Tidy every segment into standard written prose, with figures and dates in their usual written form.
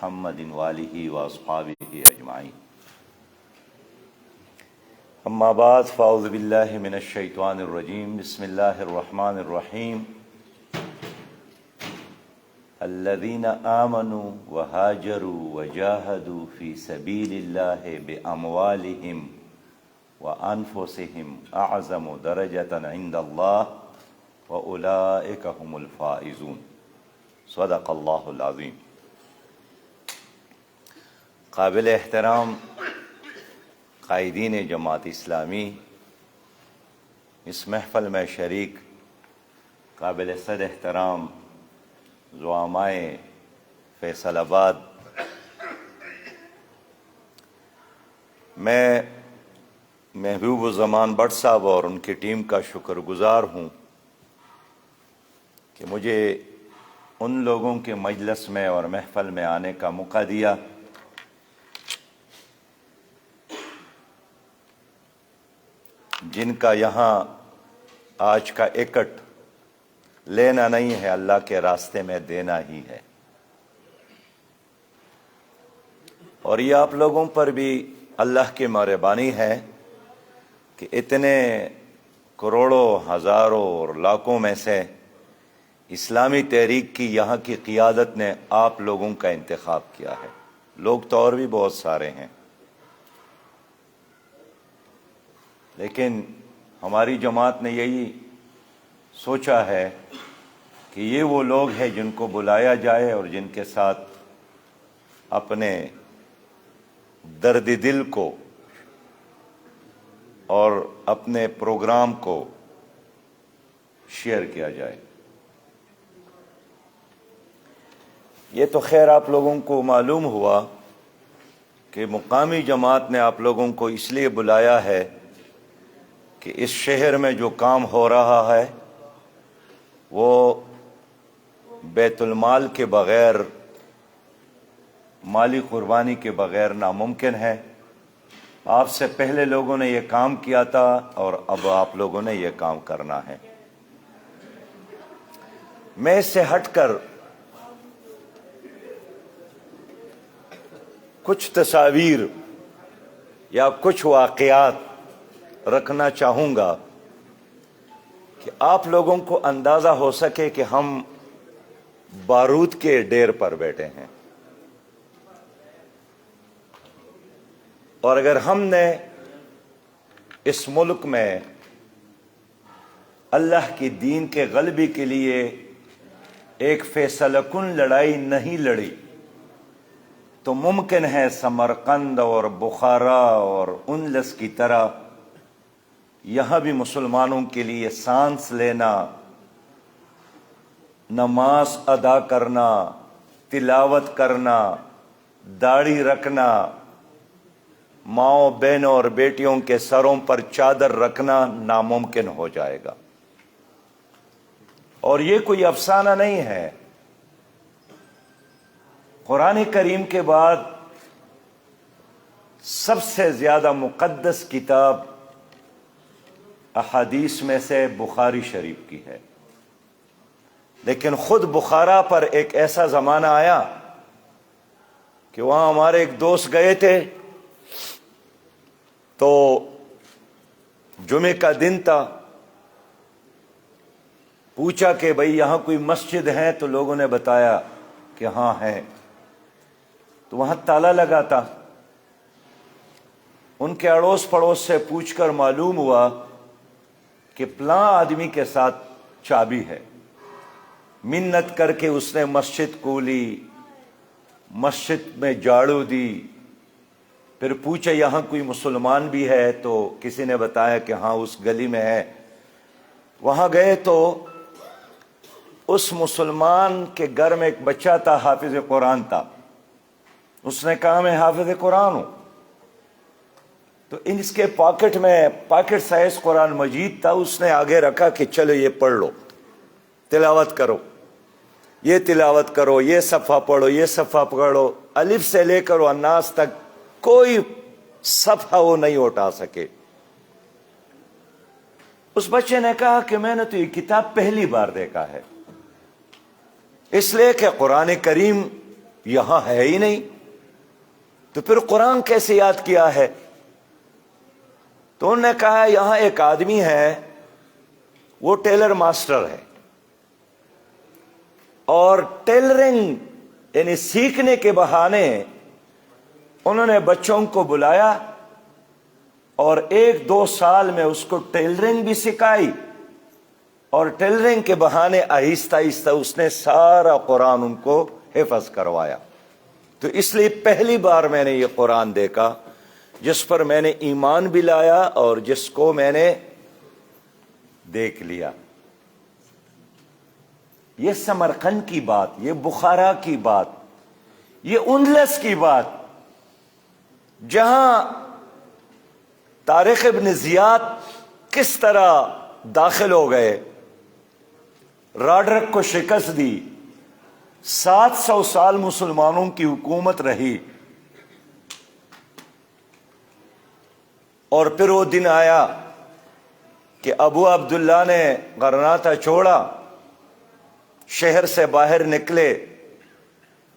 محمد وآلہ واصحابہ اجمعین اما بعد فاعوذ باللہ من الشیطان الرجیم بسم اللہ الرحمن الرحیم الذین آمنوا وہاجروا وجاہدوا فی سبیل اللہ باموالہم وانفسہم اعظم درجۃ عند اللہ واولئک هم الفائزون صدق اللہ العظیم۔ قابل احترام قائدین جماعت اسلامی، اس محفل میں شریک قابل صد احترام زعمائے فیصل آباد، میں محبوب الزمان بٹ صاحب اور ان کی ٹیم کا شکر گزار ہوں کہ مجھے ان لوگوں کے مجلس میں اور محفل میں آنے کا موقع دیا جن کا یہاں آج کا ایکٹ لینا نہیں ہے، اللہ کے راستے میں دینا ہی ہے۔ اور یہ آپ لوگوں پر بھی اللہ کی مہربانی ہے کہ اتنے کروڑوں ہزاروں اور لاکھوں میں سے اسلامی تحریک کی یہاں کی قیادت نے آپ لوگوں کا انتخاب کیا ہے۔ لوگ تو اور بھی بہت سارے ہیں، لیکن ہماری جماعت نے یہی سوچا ہے کہ یہ وہ لوگ ہیں جن کو بلایا جائے اور جن کے ساتھ اپنے درد دل کو اور اپنے پروگرام کو شیئر کیا جائے۔ یہ تو خیر آپ لوگوں کو معلوم ہوا کہ مقامی جماعت نے آپ لوگوں کو اس لیے بلایا ہے کہ اس شہر میں جو کام ہو رہا ہے وہ بیت المال کے بغیر، مالی قربانی کے بغیر ناممکن ہے۔ آپ سے پہلے لوگوں نے یہ کام کیا تھا اور اب آپ لوگوں نے یہ کام کرنا ہے۔ میں اس سے ہٹ کر کچھ تصاویر یا کچھ واقعات رکھنا چاہوں گا کہ آپ لوگوں کو اندازہ ہو سکے کہ ہم بارود کے ڈیر پر بیٹھے ہیں، اور اگر ہم نے اس ملک میں اللہ کی دین کے غلبے کے لیے ایک فیصلہ کن لڑائی نہیں لڑی تو ممکن ہے سمرقند اور بخارا اور اندلس کی طرح یہاں بھی مسلمانوں کے لیے سانس لینا، نماز ادا کرنا، تلاوت کرنا، داڑھی رکھنا، ماؤں بہنوں اور بیٹیوں کے سروں پر چادر رکھنا ناممکن ہو جائے گا۔ اور یہ کوئی افسانہ نہیں ہے۔ قرآن کریم کے بعد سب سے زیادہ مقدس کتاب احادیث میں سے بخاری شریف کی ہے، لیکن خود بخارا پر ایک ایسا زمانہ آیا کہ وہاں ہمارے ایک دوست گئے تھے، تو جمعے کا دن تھا، پوچھا کہ بھئی یہاں کوئی مسجد ہے؟ تو لوگوں نے بتایا کہ ہاں ہے۔ تو وہاں تالا لگا تھا۔ ان کے اڑوس پڑوس سے پوچھ کر معلوم ہوا کہ فلاں آدمی کے ساتھ چابی ہے۔ منت کر کے اس نے مسجد کھولی، مسجد میں جھاڑو دی، پھر پوچھا یہاں کوئی مسلمان بھی ہے؟ تو کسی نے بتایا کہ ہاں اس گلی میں ہے۔ وہاں گئے تو اس مسلمان کے گھر میں ایک بچہ تھا، حافظ قرآن تھا۔ اس نے کہا میں حافظ قرآن ہوں۔ تو اس کے پاکٹ میں پاکٹ سائز قرآن مجید تھا، اس نے آگے رکھا کہ چلو یہ پڑھ لو، تلاوت کرو، یہ تلاوت کرو، یہ صفحہ پڑھو، یہ صفحہ پڑھو۔ الف سے لے کر الناس تک کوئی صفحہ وہ نہیں اٹھا سکے۔ اس بچے نے کہا کہ میں نے تو یہ کتاب پہلی بار دیکھا ہے، اس لیے کہ قرآن کریم یہاں ہے ہی نہیں، تو پھر قرآن کیسے یاد کیا ہے؟ تو انہوں نے کہا یہاں ایک آدمی ہے، وہ ٹیلر ماسٹر ہے، اور ٹیلرنگ یعنی سیکھنے کے بہانے انہوں نے بچوں کو بلایا اور 1-2 سال میں اس کو ٹیلرنگ بھی سکھائی، اور ٹیلرنگ کے بہانے آہستہ آہستہ اس نے سارا قرآن ان کو حفظ کروایا۔ تو اس لیے پہلی بار میں نے یہ قرآن دیکھا جس پر میں نے ایمان بھی لایا اور جس کو میں نے دیکھ لیا۔ یہ سمرقند کی بات، یہ بخارا کی بات، یہ اندلس کی بات، جہاں طارق ابن زیاد کس طرح داخل ہو گئے، راڈرک کو شکست دی، 700 سال مسلمانوں کی حکومت رہی، اور پھر وہ دن آیا کہ ابو عبداللہ نے غرناطہ چھوڑا، شہر سے باہر نکلے،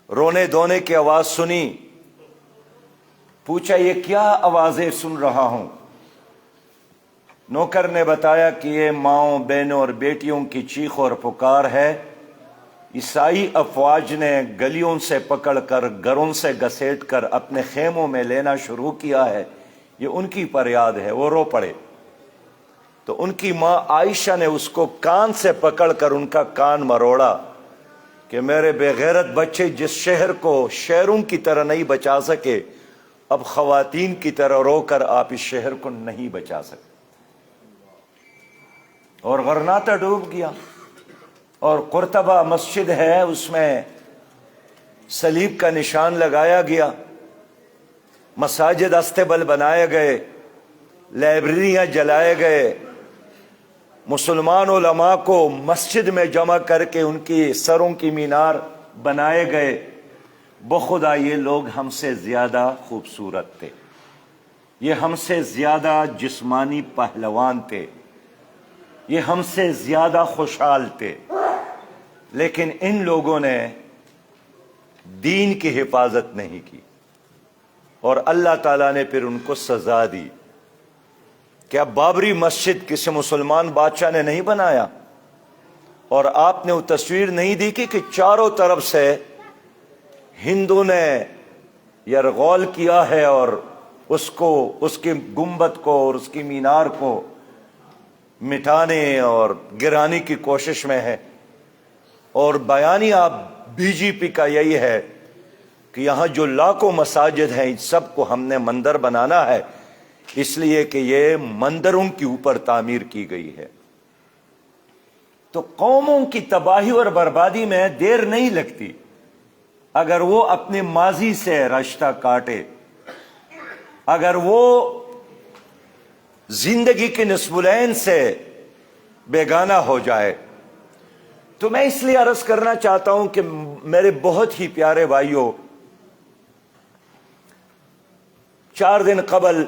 رونے دھونے کی آواز سنی، پوچھا یہ کیا آوازیں سن رہا ہوں؟ نوکر نے بتایا کہ یہ ماؤں بہنوں اور بیٹیوں کی چیخ اور پکار ہے، عیسائی افواج نے گلیوں سے پکڑ کر گھروں سے گھسیٹ کر اپنے خیموں میں لینا شروع کیا ہے، یہ ان کی فریاد ہے۔ وہ رو پڑے تو ان کی ماں عائشہ نے اس کو کان سے پکڑ کر ان کا کان مروڑا کہ میرے بے غیرت بچے جس شہر کو شہروں کی طرح نہیں بچا سکے، اب خواتین کی طرح رو کر آپ اس شہر کو نہیں بچا سکتے۔ اور غرناطہ ڈوب گیا، اور قرطبہ مسجد ہے، اس میں صلیب کا نشان لگایا گیا، مساجد استبل بنائے گئے، لائبریریاں جلائے گئے، مسلمان علماء کو مسجد میں جمع کر کے ان کی سروں کی مینار بنائے گئے۔ بخدا یہ لوگ ہم سے زیادہ خوبصورت تھے، یہ ہم سے زیادہ جسمانی پہلوان تھے، یہ ہم سے زیادہ خوشحال تھے، لیکن ان لوگوں نے دین کی حفاظت نہیں کی، اور اللہ تعالیٰ نے پھر ان کو سزا دی۔ کیا بابری مسجد کسی مسلمان بادشاہ نے نہیں بنایا؟ اور آپ نے وہ تصویر نہیں دیکھی کہ چاروں طرف سے ہندو نے یرغول کیا ہے اور اس کو، اس کی گنبد کو اور اس کی مینار کو مٹانے اور گرانے کی کوشش میں ہے، اور بیانیہ بی جے پی کا یہی ہے کہ یہاں جو لاکھوں مساجد ہیں ان سب کو ہم نے مندر بنانا ہے، اس لیے کہ یہ مندروں کے اوپر تعمیر کی گئی ہے۔ تو قوموں کی تباہی اور بربادی میں دیر نہیں لگتی اگر وہ اپنے ماضی سے رشتہ کاٹے، اگر وہ زندگی کے نصب العین سے بیگانہ ہو جائے۔ تو میں اس لیے عرض کرنا چاہتا ہوں کہ میرے بہت ہی پیارے بھائیوں، 4 دن قبل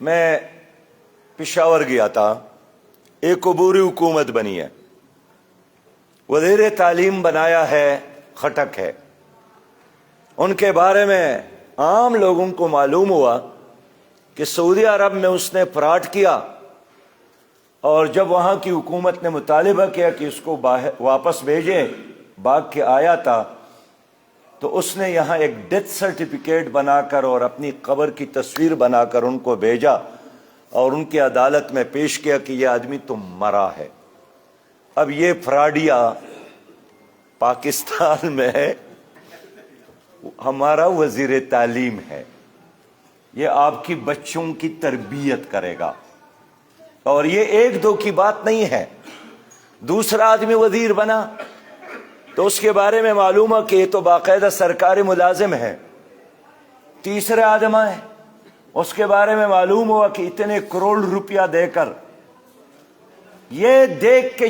میں پشاور گیا تھا، ایک عبوری حکومت بنی ہے، وزیر تعلیم بنایا ہے خٹک ہے۔ ان کے بارے میں عام لوگوں کو معلوم ہوا کہ سعودی عرب میں اس نے فراڈ کیا، اور جب وہاں کی حکومت نے مطالبہ کیا کہ اس کو واپس بھیجیں، بھاگ کے آیا تھا، تو اس نے یہاں ایک ڈیتھ سرٹیفکیٹ بنا کر اور اپنی قبر کی تصویر بنا کر ان کو بھیجا، اور ان کی عدالت میں پیش کیا کہ یہ آدمی تو مرا ہے۔ اب یہ فراڈیا پاکستان میں ہمارا وزیر تعلیم ہے، یہ آپ کی بچوں کی تربیت کرے گا، اور یہ 1-2 کی بات نہیں ہے۔ دوسرا آدمی وزیر بنا تو اس کے بارے میں معلوم ہے کہ یہ تو باقاعدہ سرکاری ملازم ہے۔ تیسرے آدمی ہے، اس کے بارے میں معلوم ہوا کہ اتنے کروڑ روپیہ دے کر یہ دیکھ کے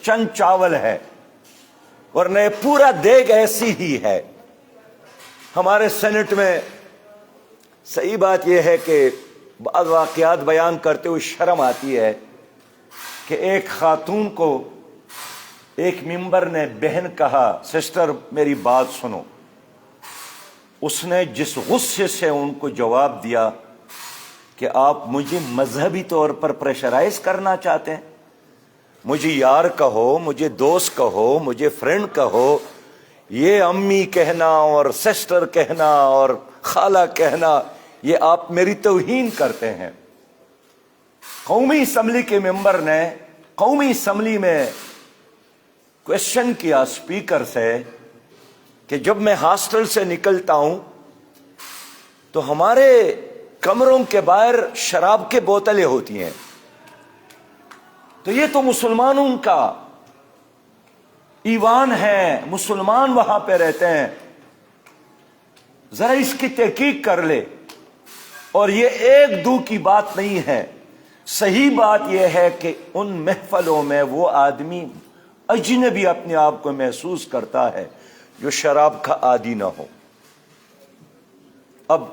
چند چاول ہے، ورنہ پورا دیگ ایسی ہی ہے۔ ہمارے سینٹ میں صحیح بات یہ ہے کہ بعض واقعات بیان کرتے ہوئے شرم آتی ہے کہ ایک خاتون کو ایک ممبر نے بہن کہا سسٹر میری بات سنو، اس نے جس غصے سے ان کو جواب دیا کہ آپ مجھے مذہبی طور پر پریشرائز کرنا چاہتے ہیں، مجھے یار کہو، مجھے دوست کہو، مجھے فرینڈ کہو، یہ امی کہنا اور سسٹر کہنا اور خالہ کہنا، یہ آپ میری توہین کرتے ہیں۔ قومی اسمبلی کے ممبر نے قومی اسمبلی میں کوشچن کیا اسپیکر سے کہ جب میں ہاسٹل سے نکلتا ہوں تو ہمارے کمروں کے باہر شراب کے بوتلیں ہوتی ہیں، تو یہ تو مسلمانوں کا ایوان ہے، مسلمان وہاں پہ رہتے ہیں، ذرا اس کی تحقیق کر لے۔ اور یہ ایک دو کی بات نہیں ہے، صحیح بات یہ ہے کہ ان محفلوں میں وہ آدمی اجنبی اپنے آپ کو محسوس کرتا ہے جو شراب کا عادی نہ ہو۔ اب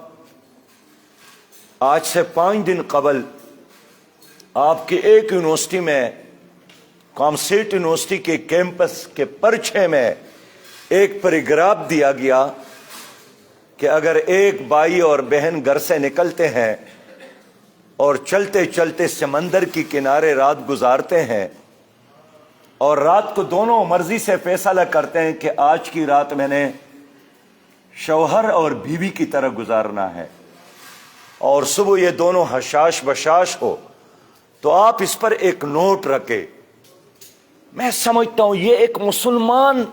آج سے 5 دن قبل آپ کے ایک یونیورسٹی میں، کامسیٹ یونیورسٹی کے کیمپس کے پرچے میں ایک پیراگراف دیا گیا کہ اگر ایک بھائی اور بہن گھر سے نکلتے ہیں اور چلتے چلتے سمندر کی کنارے رات گزارتے ہیں اور رات کو دونوں مرضی سے فیصلہ کرتے ہیں کہ آج کی رات میں نے شوہر اور بیوی کی طرح گزارنا ہے، اور صبح یہ دونوں حشاش بشاش ہو، تو آپ اس پر ایک نوٹ رکھے۔ میں سمجھتا ہوں یہ ایک مسلمان،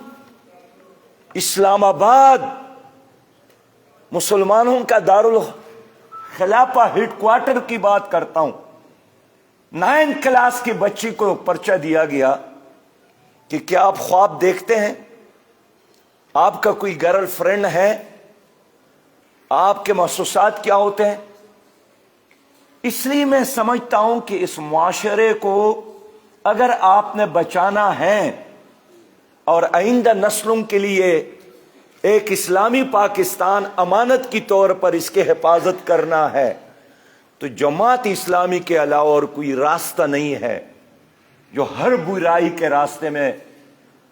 اسلام آباد مسلمانوں کا دارالخلافہ ہیڈ کوارٹر کی بات کرتا ہوں، 9 کلاس کی بچی کو پرچہ دیا گیا کہ کیا آپ خواب دیکھتے ہیں، آپ کا کوئی گرل فرینڈ ہے، آپ کے محسوسات کیا ہوتے ہیں۔ اس لیے میں سمجھتا ہوں کہ اس معاشرے کو اگر آپ نے بچانا ہے اور آئندہ نسلوں کے لیے ایک اسلامی پاکستان امانت کی طور پر اس کی حفاظت کرنا ہے، تو جماعت اسلامی کے علاوہ اور کوئی راستہ نہیں ہے، جو ہر برائی کے راستے میں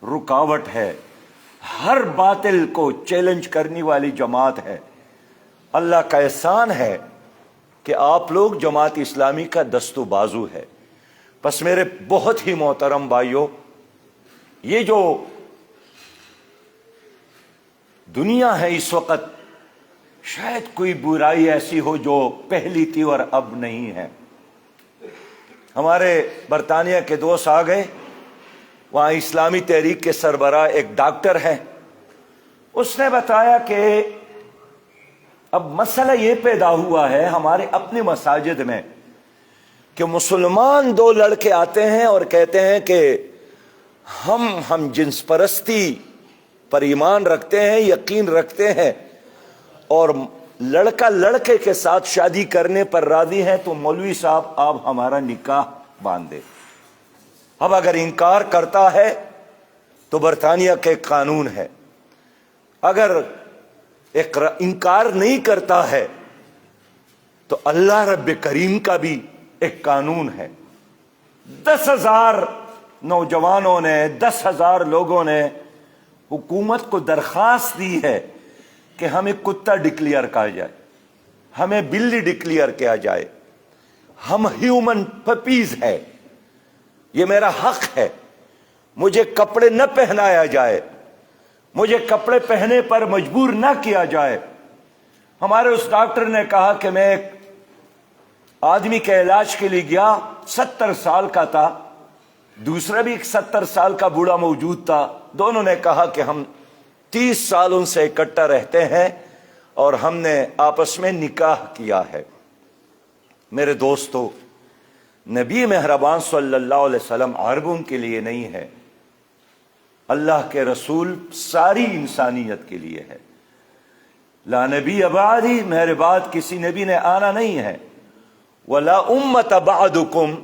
رکاوٹ ہے، ہر باطل کو چیلنج کرنے والی جماعت ہے۔ اللہ کا احسان ہے کہ آپ لوگ جماعت اسلامی کا دست و بازو ہے۔ بس میرے بہت ہی محترم بھائیوں، یہ جو دنیا ہے اس وقت، شاید کوئی برائی ایسی ہو جو پہلی تھی اور اب نہیں ہے۔ ہمارے برطانیہ کے دوست آ گئے، وہاں اسلامی تحریک کے سربراہ ایک ڈاکٹر ہے، اس نے بتایا کہ اب مسئلہ یہ پیدا ہوا ہے ہمارے اپنے مساجد میں کہ مسلمان 2 لڑکے آتے ہیں اور کہتے ہیں کہ ہم جنس پرستی پر ایمان رکھتے ہیں، یقین رکھتے ہیں، اور لڑکا لڑکے کے ساتھ شادی کرنے پر راضی ہیں، تو مولوی صاحب آپ ہمارا نکاح باندھ دیں۔ اب اگر انکار کرتا ہے تو برطانیہ کے قانون ہے، اگر انکار نہیں کرتا ہے تو اللہ رب کریم کا بھی ایک قانون ہے۔ 10,000 نوجوانوں نے، 10,000 لوگوں نے حکومت کو درخواست دی ہے کہ ہمیں کتا ڈکلیئر کیا جائے، ہمیں بلی ڈکلیئر کیا جائے، ہم ہیومن پپیز ہے، یہ میرا حق ہے، مجھے کپڑے نہ پہنایا جائے، مجھے کپڑے پہنے پر مجبور نہ کیا جائے۔ ہمارے اس ڈاکٹر نے کہا کہ میں ایک آدمی کے علاج کے لیے گیا، 70 سال کا تھا، دوسرا بھی ایک 70 سال کا بوڑھا موجود تھا، دونوں نے کہا کہ ہم 30 سالوں سے اکٹھا رہتے ہیں اور ہم نے آپس میں نکاح کیا ہے۔ میرے دوستو، نبی مہربان صلی اللہ علیہ وسلم عربوں کے لیے نہیں ہے، اللہ کے رسول ساری انسانیت کے لیے ہے۔ لا نبی بعدی، میرے بعد کسی نبی نے آنا نہیں ہے، ولا امت بعدکم،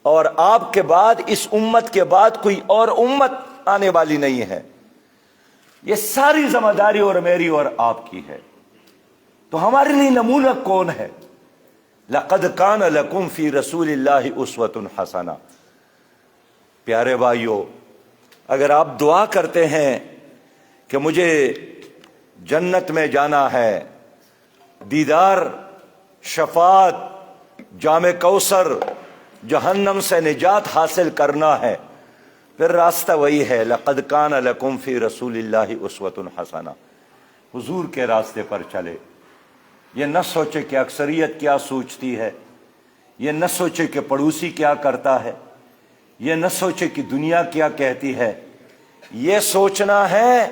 اور آپ کے بعد اس امت کے بعد کوئی اور امت آنے والی نہیں ہے۔ یہ ساری ذمہ داری اور میری اور آپ کی ہے۔ تو ہمارے لیے نمونہ کون ہے؟ لقد کان لکم فی رسول اللہ اسوۃ حسنہ۔ پیارے بھائیو، اگر آپ دعا کرتے ہیں کہ مجھے جنت میں جانا ہے، دیدار، شفاعت، جام کوثر، جہنم سے نجات حاصل کرنا ہے، پھر راستہ وہی ہے، لقد کان لکم فی رسول اللہ اسوۃ حسنہ، حضور کے راستے پر چلے۔ یہ نہ سوچے کہ اکثریت کیا سوچتی ہے، یہ نہ سوچے کہ پڑوسی کیا کرتا ہے، یہ نہ سوچے کہ دنیا کیا کہتی ہے، یہ سوچنا ہے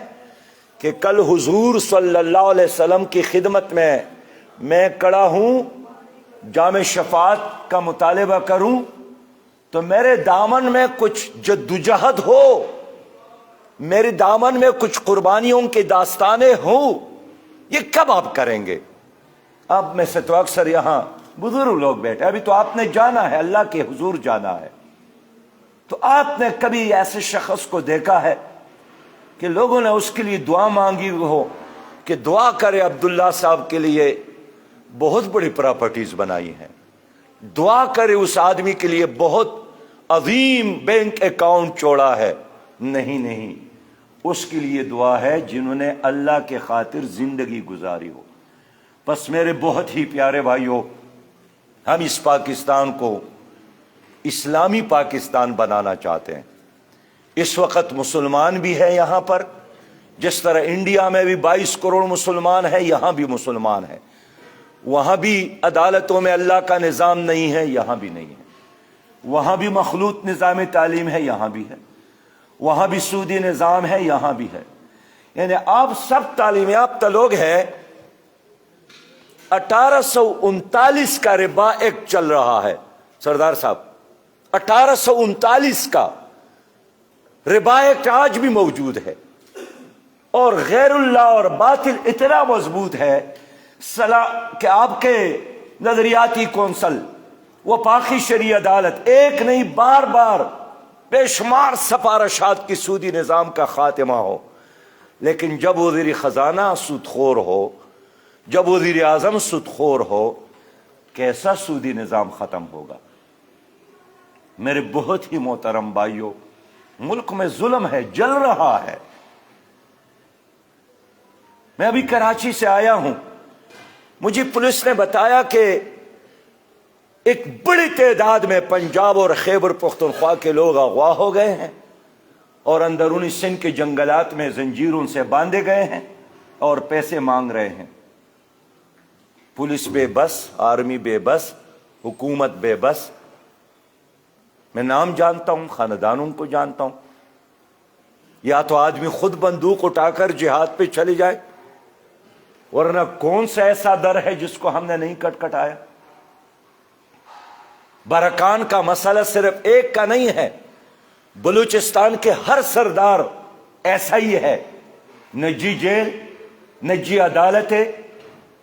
کہ کل حضور صلی اللہ علیہ وسلم کی خدمت میں کھڑا ہوں، جام شفاعت کا مطالبہ کروں تو میرے دامن میں کچھ جدوجہد ہو، میرے دامن میں کچھ قربانیوں کی داستانیں ہوں۔ یہ کب آپ کریں گے؟ اب میں سے تو اکثر یہاں بزرگ لوگ بیٹھے، ابھی تو آپ نے جانا ہے، اللہ کے حضور جانا ہے، تو آپ نے کبھی ایسے شخص کو دیکھا ہے کہ لوگوں نے اس کے لیے دعا مانگی ہو کہ دعا کرے عبداللہ صاحب کے لیے بہت بڑی پراپرٹیز بنائی ہیں، دعا کرے اس آدمی کے لیے بہت عظیم بینک اکاؤنٹ چھوڑا ہے؟ نہیں، اس کے لیے دعا ہے جنہوں نے اللہ کے خاطر زندگی گزاری ہو۔ بس میرے بہت ہی پیارے بھائیوں، ہم اس پاکستان کو اسلامی پاکستان بنانا چاہتے ہیں۔ اس وقت مسلمان بھی ہے یہاں پر، جس طرح انڈیا میں بھی 22 کروڑ مسلمان ہیں، یہاں بھی مسلمان ہیں۔ وہاں بھی عدالتوں میں اللہ کا نظام نہیں ہے، یہاں بھی نہیں ہے۔ وہاں بھی مخلوط نظام تعلیم ہے، یہاں بھی ہے۔ وہاں بھی سودی نظام ہے، یہاں بھی ہے۔ یعنی آپ سب تعلیم یافتہ لوگ ہیں۔ 1839 کا ربا ایکٹ چل رہا ہے سردار صاحب، 1839 کا ربا ایکٹ آج بھی موجود ہے، اور غیر اللہ اور باطل اتنا مضبوط ہے کہ آپ کے نظریاتی کونسل، وہ پاکی شرعی عدالت ایک نہیں بار بار بے شمار سفارشات کی سودی نظام کا خاتمہ ہو، لیکن جب وزیر خزانہ سود خور ہو، جب وزیر اعظم سود خور ہو، کیسا سودی نظام ختم ہوگا؟ میرے بہت ہی محترم بھائیوں، ملک میں ظلم ہے، جل رہا ہے۔ میں ابھی کراچی سے آیا ہوں، مجھے پولیس نے بتایا کہ ایک بڑی تعداد میں پنجاب اور خیبر پختونخوا کے لوگ اغوا ہو گئے ہیں اور اندرونی سندھ کے جنگلات میں زنجیروں سے باندھے گئے ہیں اور پیسے مانگ رہے ہیں۔ پولیس بے بس، آرمی بے بس، حکومت بے بس۔ میں نام جانتا ہوں، خاندانوں کو جانتا ہوں۔ یا تو آدمی خود بندوق اٹھا کر جہاد پہ چلے جائے، ورنہ کون سا ایسا در ہے جس کو ہم نے نہیں کٹایا؟ برکان کا مسئلہ صرف ایک کا نہیں ہے، بلوچستان کے ہر سردار ایسا ہی ہے۔ نجی جیل، نجی عدالتیں،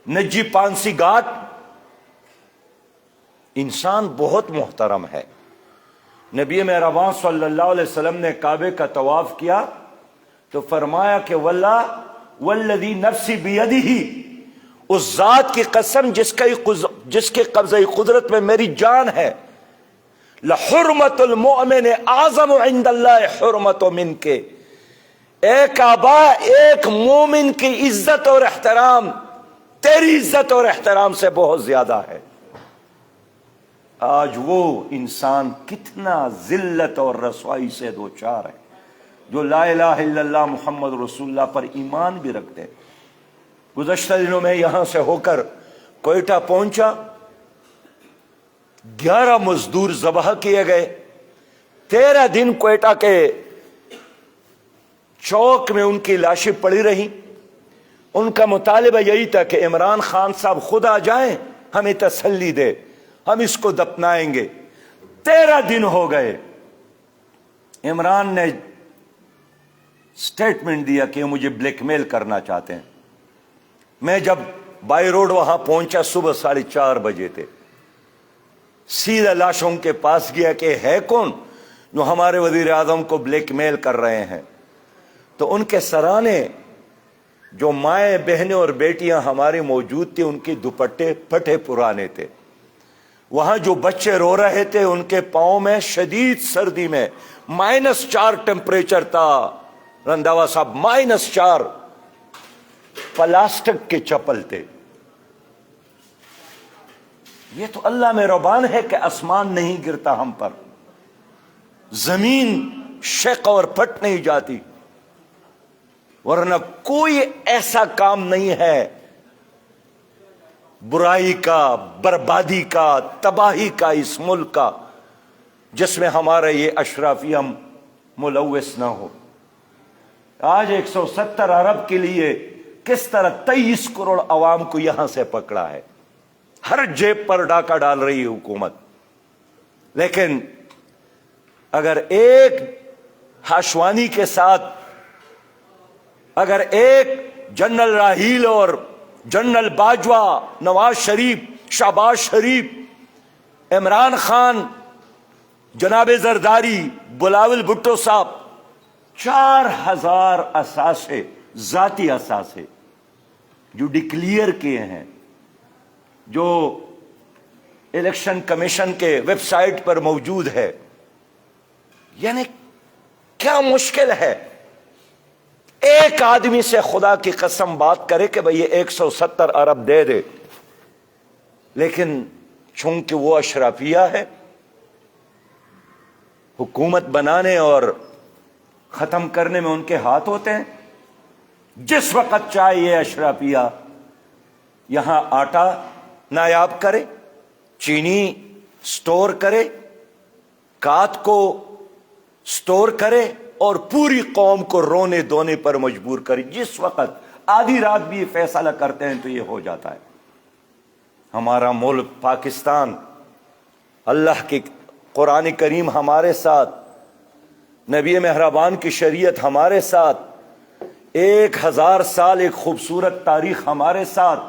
نجی پانسی گھاٹ۔ انسان بہت محترم ہے۔ نبی مہربان صلی اللہ علیہ وسلم نے کعبے کا طواف کیا تو فرمایا کہ واللہ والذی نفسی بیدہ، اس ذات کی قسم جس کے قبضہ قدرت میں میری جان ہے، لحرمت المؤمن اعظم عند اللہ حرمت من کے، اے کعبہ، ایک مومن کی عزت اور احترام تیری عزت اور احترام سے بہت زیادہ ہے۔ آج وہ انسان کتنا ذلت اور رسوائی سے دوچار ہے جو لا الہ الا اللہ محمد رسول اللہ پر ایمان بھی رکھتے ہیں۔ گزشتہ دنوں میں یہاں سے ہو کر کوئٹہ پہنچا، 11 مزدور ذبح کیے گئے، 13 دن کوئٹہ کے چوک میں ان کی لاشیں پڑی رہیں۔ ان کا مطالبہ یہی تھا کہ عمران خان صاحب خود آ جائیں، ہمیں تسلی دے، ہم اس کو دفنائیں گے۔ 13 دن ہو گئے، عمران نے سٹیٹمنٹ دیا کہ مجھے بلیک میل کرنا چاہتے ہیں۔ میں جب بائی روڈ وہاں پہنچا، صبح 4:30 بجے تھے، سیدھا لاشوں کے پاس گیا کہ ہے کون جو ہمارے وزیر اعظم کو بلیک میل کر رہے ہیں؟ تو ان کے سرانے جو مائیں بہنیں اور بیٹیاں ہماری موجود تھی، ان کے دوپٹے پھٹے پرانے تھے۔ وہاں جو بچے رو رہے تھے ان کے پاؤں میں شدید سردی میں -4 ٹیمپریچر تھا رنداوا صاحب، -4، پلاسٹک کے چپل تھے۔ یہ تو اللہ مہربان ہے کہ آسمان نہیں گرتا ہم پر، زمین شق اور پھٹ نہیں جاتی، ورنہ کوئی ایسا کام نہیں ہے برائی کا، بربادی کا، تباہی کا اس ملک کا جس میں ہمارا یہ اشرافیہ ملوث نہ ہو۔ آج 170 ارب کے لیے کس طرح 23 کروڑ عوام کو یہاں سے پکڑا ہے، ہر جیب پر ڈاکہ ڈال رہی ہے حکومت۔ لیکن اگر ایک ہاشوانی کے ساتھ، اگر ایک جنرل راحیل اور جنرل باجوہ، نواز شریف، شہباز شریف، عمران خان، جناب زرداری، بلاول بھٹو صاحب، 4000 اثاثے، ذاتی اثاثے جو ڈکلیئر کیے ہیں، جو الیکشن کمیشن کے ویب سائٹ پر موجود ہے، یعنی کیا مشکل ہے ایک آدمی سے خدا کی قسم بات کرے کہ بھئی یہ 170 ارب دے دے، لیکن چونکہ وہ اشرافیہ ہے، حکومت بنانے اور ختم کرنے میں ان کے ہاتھ ہوتے ہیں۔ جس وقت چاہیے اشرافیہ یہاں آٹا نایاب کرے، چینی سٹور کرے، کات کو سٹور کرے اور پوری قوم کو رونے دھونے پر مجبور کرے۔ جس وقت آدھی رات بھی یہ فیصلہ کرتے ہیں تو یہ ہو جاتا ہے۔ ہمارا ملک پاکستان، اللہ کی قرآن کریم ہمارے ساتھ، نبی مہربان کی شریعت ہمارے ساتھ، 1000 سال ایک خوبصورت تاریخ ہمارے ساتھ،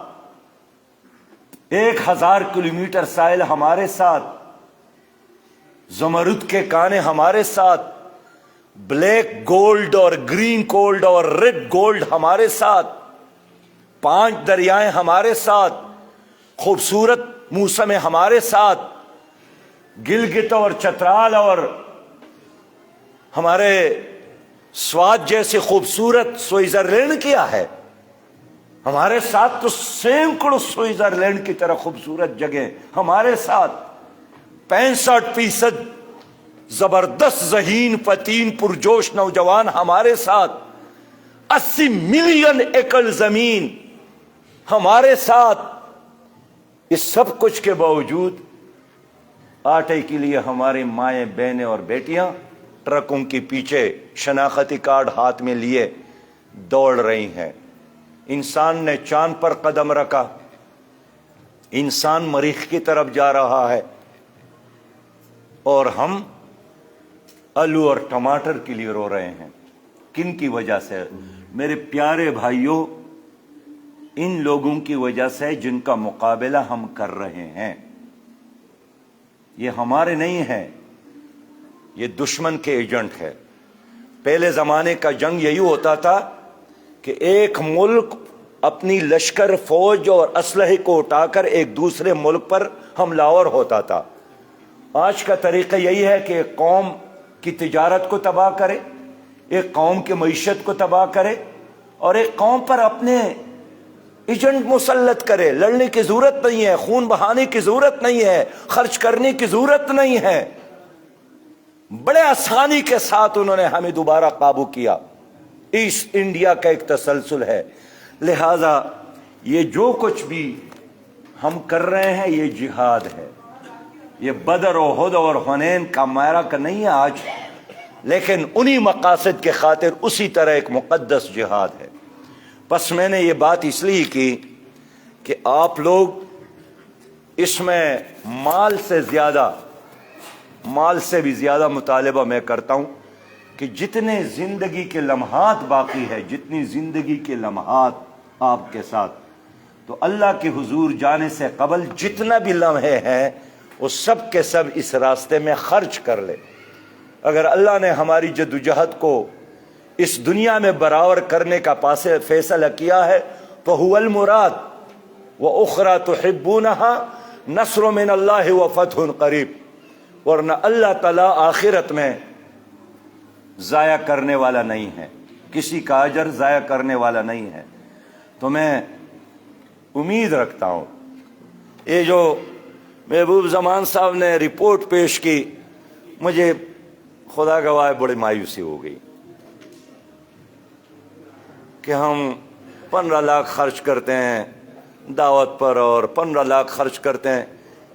1000 کلومیٹر ساحل ہمارے ساتھ، زمرد کے کانے ہمارے ساتھ، بلیک گولڈ اور گرین گولڈ اور ریڈ گولڈ ہمارے ساتھ، 5 دریائیں ہمارے ساتھ، خوبصورت موسم ہمارے ساتھ، گلگت اور چترال اور ہمارے سوات جیسے خوبصورت سوئٹزرلینڈ کیا ہے ہمارے ساتھ، تو سینکڑوں سوئٹزرلینڈ کی طرح خوبصورت جگہ ہمارے ساتھ، 65% زبردست ذہین فتین پرجوش نوجوان ہمارے ساتھ، 80 ملین ایکڑ زمین ہمارے ساتھ۔ اس سب کچھ کے باوجود آٹے کے لیے ہماری مائیں، بہنیں اور بیٹیاں ٹرکوں کے پیچھے شناختی کارڈ ہاتھ میں لیے دوڑ رہی ہیں۔ انسان نے چاند پر قدم رکھا، انسان مریخ کی طرف جا رہا ہے، اور ہم آلو اور ٹماٹر کے لیے رو رہے ہیں۔ کن کی وجہ سے؟ میرے پیارے بھائیوں، ان لوگوں کی وجہ سے جن کا مقابلہ ہم کر رہے ہیں۔ یہ ہمارے نہیں ہیں، یہ دشمن کے ایجنٹ ہے۔ پہلے زمانے کا جنگ یہی ہوتا تھا کہ ایک ملک اپنی لشکر، فوج اور اسلحے کو اٹھا کر ایک دوسرے ملک پر حملہ آور ہوتا تھا۔ آج کا طریقہ یہی ہے کہ ایک قوم کی تجارت کو تباہ کرے، ایک قوم کی معیشت کو تباہ کرے، اور ایک قوم پر اپنے ایجنٹ مسلط کرے۔ لڑنے کی ضرورت نہیں ہے، خون بہانے کی ضرورت نہیں ہے، خرچ کرنے کی ضرورت نہیں ہے۔ بڑے آسانی کے ساتھ انہوں نے ہمیں دوبارہ قابو کیا۔ ایسٹ انڈیا کا ایک تسلسل ہے۔ لہذا یہ جو کچھ بھی ہم کر رہے ہیں یہ جہاد ہے۔ یہ بدر، احد اور حنین کا معرکہ نہیں ہے آج، لیکن انہی مقاصد کے خاطر اسی طرح ایک مقدس جہاد ہے۔ بس میں نے یہ بات اس لیے کی کہ آپ لوگ اس میں مال سے بھی زیادہ مطالبہ میں کرتا ہوں کہ جتنے زندگی کے لمحات باقی ہے، جتنی زندگی کے لمحات آپ کے ساتھ، تو اللہ کے حضور جانے سے قبل جتنا بھی لمحے ہیں وہ سب کے سب اس راستے میں خرچ کر لے۔ اگر اللہ نے ہماری جدوجہد کو اس دنیا میں برابر کرنے کا فیصلہ کیا ہے فَهُوَ الْمُرَادُ وَأُخْرَى تُحِبُّونَهَا نصر من اللہ و فتح قریب، ورنہ اللہ تعالیٰ آخرت میں ضائع کرنے والا نہیں ہے، کسی کا اجر ضائع کرنے والا نہیں ہے۔ تو میں امید رکھتا ہوں یہ جو محبوب زمان صاحب نے رپورٹ پیش کی، مجھے خدا گواہ بڑی مایوسی ہو گئی کہ ہم 15 لاکھ خرچ کرتے ہیں دعوت پر اور 15 لاکھ خرچ کرتے ہیں۔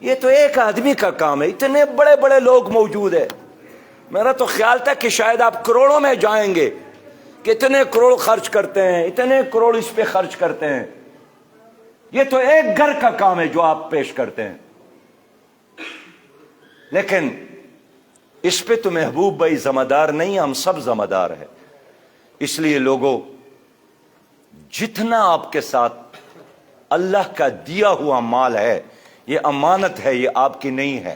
یہ تو ایک آدمی کا کام ہے، اتنے بڑے بڑے لوگ موجود ہیں۔ میرا تو خیال تھا کہ شاید آپ کروڑوں میں جائیں گے، کتنے کروڑ خرچ کرتے ہیں، اتنے کروڑ اس پہ خرچ کرتے ہیں۔ یہ تو ایک گھر کا کام ہے جو آپ پیش کرتے ہیں، لیکن اس پہ تو محبوب بھائی ذمہ دار نہیں، ہم سب ذمہ دار ہیں۔ اس لیے لوگوں، جتنا آپ کے ساتھ اللہ کا دیا ہوا مال ہے، یہ امانت ہے، یہ آپ کی نہیں ہے۔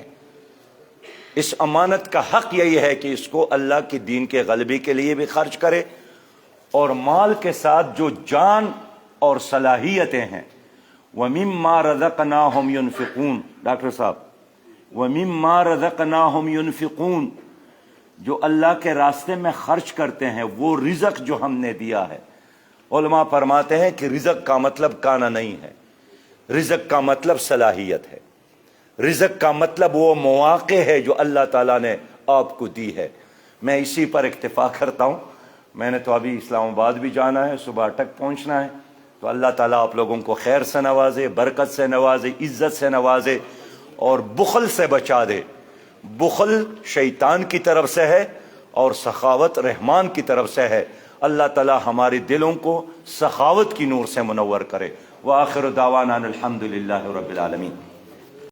اس امانت کا حق یہی ہے کہ اس کو اللہ کی دین کے غلبے کے لیے بھی خرچ کرے، اور مال کے ساتھ جو جان اور صلاحیتیں ہیں، وَمِمَّا رَزَقْنَاهُمْ يُنْفِقُونَ، ڈاکٹر صاحب، وَمِمَّا رَزَقْنَاهُمْ يُنْفِقُونَ، جو اللہ کے راستے میں خرچ کرتے ہیں، وہ رزق جو ہم نے دیا ہے۔ علماء فرماتے ہیں کہ رزق کا مطلب کانا نہیں ہے، رزق کا مطلب صلاحیت ہے، رزق کا مطلب وہ مواقع ہے جو اللہ تعالیٰ نے آپ کو دی ہے۔ میں اسی پر اکتفا کرتا ہوں۔ میں نے تو ابھی اسلام آباد بھی جانا ہے، صبح تک پہنچنا ہے، تو اللہ تعالیٰ آپ لوگوں کو خیر سے نوازے، برکت سے نوازے، عزت سے نوازے، اور بخل سے بچا دے۔ بخل شیطان کی طرف سے ہے اور سخاوت رحمان کی طرف سے ہے۔ اللہ تعالیٰ ہمارے دلوں کو سخاوت کی نور سے منور کرے۔ وآخر دعوانا الحمد للہ رب العالمین۔